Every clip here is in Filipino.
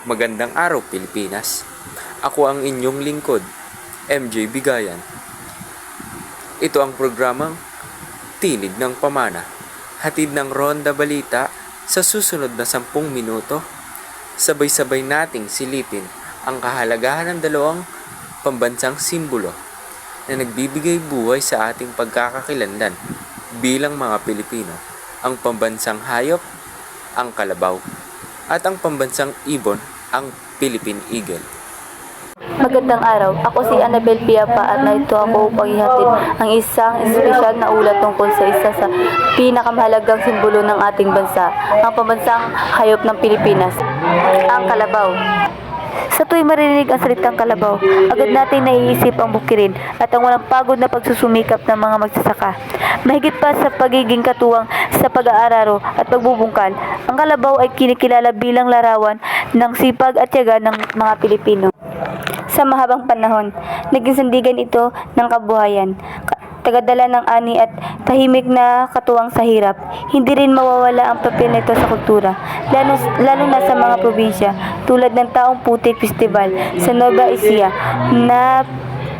Magandang araw Pilipinas. Ako ang inyong lingkod, MJ Bigayan. Ito ang programang Tinig ng Pamana. Hatid ng Ronda Balita sa susunod na 10 minuto. Sabay-sabay nating silipin ang kahalagahan ng dalawang pambansang simbolo na nagbibigay buhay sa ating pagkakakilanlan bilang mga Pilipino. Ang pambansang hayop, ang kalabaw, at ang pambansang ibon, ang Philippine Eagle. Magandang araw. Ako si Annabel Piapa at narito ako upang ihatid ang isang espesyal na ulat tungkol sa isa sa pinakamahalagang simbolo ng ating bansa, ang pambansang hayop ng Pilipinas, ang kalabaw. Sa tuwing maririnig ang salitang kalabaw, agad natin naiisip ang bukirin at ang walang pagod na pagsusumikap ng mga magsasaka. Mahigit pa sa pagiging katuwang sa pag-aararo at pagbubungkal, ang kalabaw ay kinikilala bilang larawan ng sipag at tiyaga ng mga Pilipino. Sa mahabang panahon, naging sandigan ito ng kabuhayan, tagadala ng ani at tahimik na katuwang sa hirap. Hindi rin mawawala ang papel nito sa kultura, lalo na sa mga probinsya tulad ng Taong Putik Festival sa Nueva Ecija na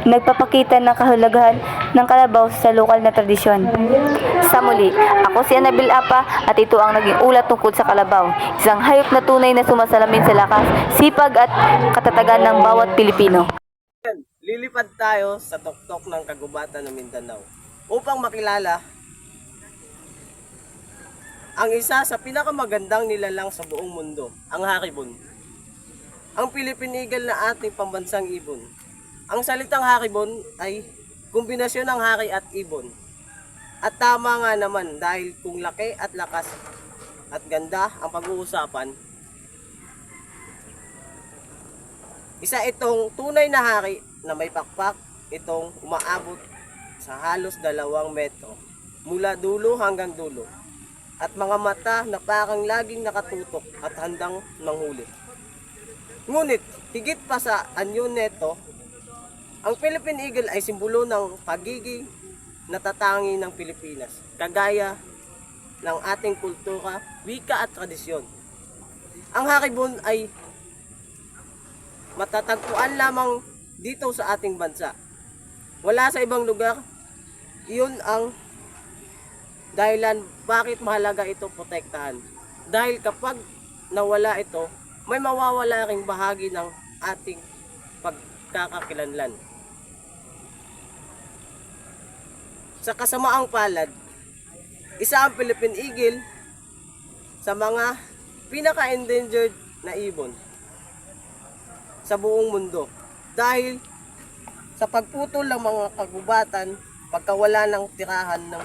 nagpapakita ng kahulugan ng kalabaw sa lokal na tradisyon. Sa muli, ako si Annabel Apa at ito ang naging ulat tungkol sa kalabaw, isang hayop na tunay na sumasalamin sa lakas, sipag at katatagan ng bawat Pilipino. Lilipad tayo sa tuktok ng kagubatan ng Mindanao upang makilala ang isa sa pinakamagandang nilalang sa buong mundo, ang haribon. Ang Philippine Eagle na ating pambansang ibon. Ang salitang haribon ay kombinasyon ng hari at ibon. At tama nga naman dahil kung laki at lakas at ganda ang pag-uusapan, isa itong tunay na hari na may pakpak, itong umaabot sa halos 2 metro mula dulo hanggang dulo at mga mata na parang laging nakatutok at handang manghuli. Ngunit higit pa sa anyo neto, ang Philippine Eagle ay simbolo ng pagiging natatangi ng Pilipinas, kagaya ng ating kultura, wika at tradisyon. Ang haribon ay matatagpuan lamang dito sa ating bansa. Wala sa ibang lugar. Iyon ang dahilan bakit mahalaga ito protektahan. Dahil kapag nawala ito, may mawawala ring bahagi ng ating pagkakakilanlan. Sa kasamaang palad, isa ang Philippine Eagle sa mga pinaka-endangered na ibon sa buong mundo. Dahil sa pagputol ng mga kagubatan, pagkawala ng tirahan ng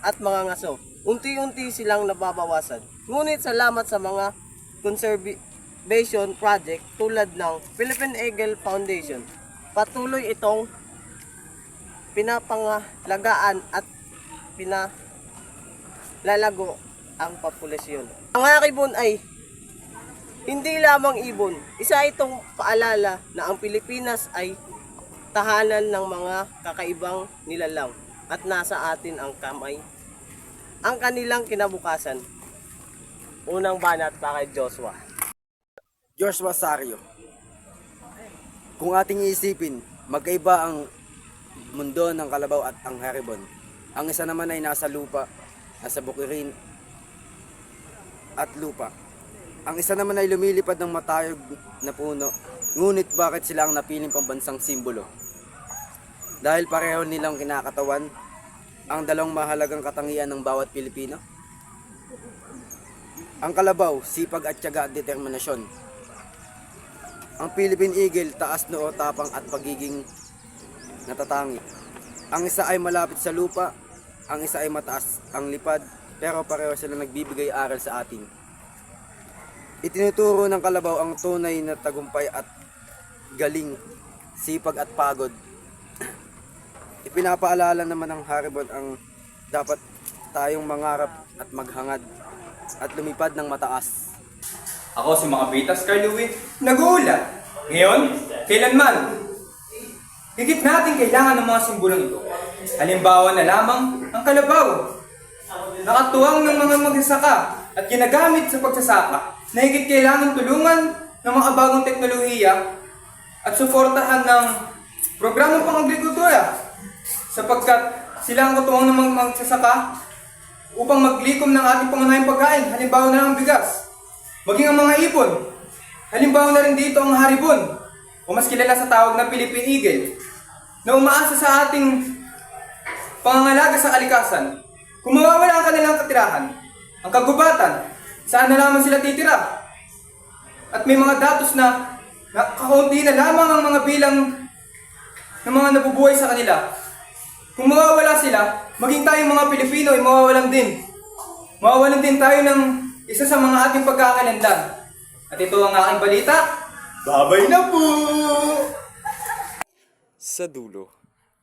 mga ngaso, unti-unti silang nababawasan. Ngunit salamat sa mga conservation project tulad ng Philippine Eagle Foundation, patuloy itong pinapangalagaan at pinalalago ang populasyon. Ang haribon ay hindi lamang ibon, isa itong paalala na ang Pilipinas ay tahanan ng mga kakaibang nilalang at nasa atin ang kamay, ang kanilang kinabukasan. Unang banat para kay Joshua. Joshua Sario. Kung ating iisipin, magkaiba ang mundo ng kalabaw at ang haribon. Ang isa naman ay nasa lupa, nasa bukirin at lupa. Ang isa naman ay lumilipad ng matayog na puno. Ngunit bakit sila ang napiling pambansang simbolo? Dahil pareho nilang kinakatawan ang dalawang mahalagang katangian ng bawat Pilipino. Ang kalabaw, sipag at tiyaga at determinasyon. Ang Philippine Eagle, taas noo, tapang at pagiging natatangi. Ang isa ay malapit sa lupa, ang isa ay mataas ang lipad, pero pareho sila nagbibigay aral sa atin. Itinuturo ng kalabaw ang tunay na tagumpay at galing, sipag at pagod. Ipinapaalala naman ng haribon ang dapat tayong mangarap at maghangad at lumipad ng mataas. Ako si mga Bitas Carluit, nag-uulat. Ngayon, kailanman. Higit natin kailangan ng mga simbolong ito. Halimbawa na lamang ang kalabaw. Nakatuwang ng mga magsasaka at ginagamit sa pagsasaka na higit kailangan tulungan ng mga bagong teknolohiya at suportahan ng programang pang-agrikultura sapagkat sila ang katuwang ng mga magsasaka upang maglikom ng ating pangunahing pagkain, halimbawa na lang ang bigas, maging ang mga ibon, halimbawa na rin dito ang haribon, o mas kilala sa tawag na Philippine Eagle, na umaasa sa ating pangangalaga sa kalikasan. Kung mawawala ang kanilang katirahan, ang kagubatan, saan na lamang sila titira? At may mga datos na kakaunti na lamang ang mga bilang ng mga nabubuhay sa kanila. Kung mawawala sila, maging tayong mga Pilipino ay mawawalan din. Mawawalan din tayo ng isa sa mga ating pagkakalandan. At ito ang aking balita. Babay na po! Sa dulo,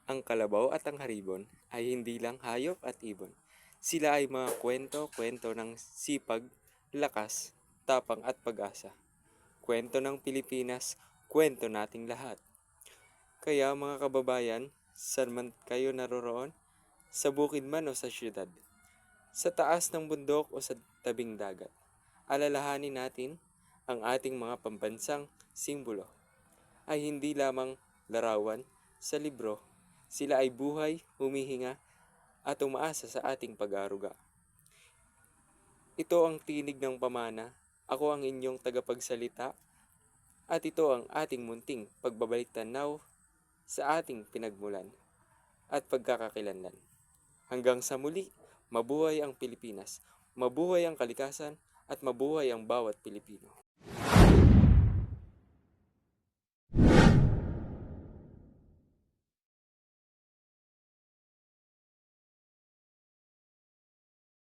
ang kalabaw at ang haribon ay hindi lang hayop at ibon. Sila ay mga kwento ng sipag, lakas, tapang at pag-asa. Kwento ng Pilipinas, kwento nating lahat. Kaya mga kababayan, saan man kayo naroroon, sa bukid man o sa syudad, sa taas ng bundok o sa tabing dagat, alalahanin natin ang ating mga pambansang simbolo. Ay hindi lamang larawan sa libro, sila ay buhay, humihinga, at umaasa sa ating pag-aaruga. Ito ang tinig ng pamana, ako ang inyong tagapagsalita, at ito ang ating munting pagbabalik tanaw sa ating pinagmulan at pagkakakilanlan. Hanggang sa muli, mabuhay ang Pilipinas, mabuhay ang kalikasan, at mabuhay ang bawat Pilipino.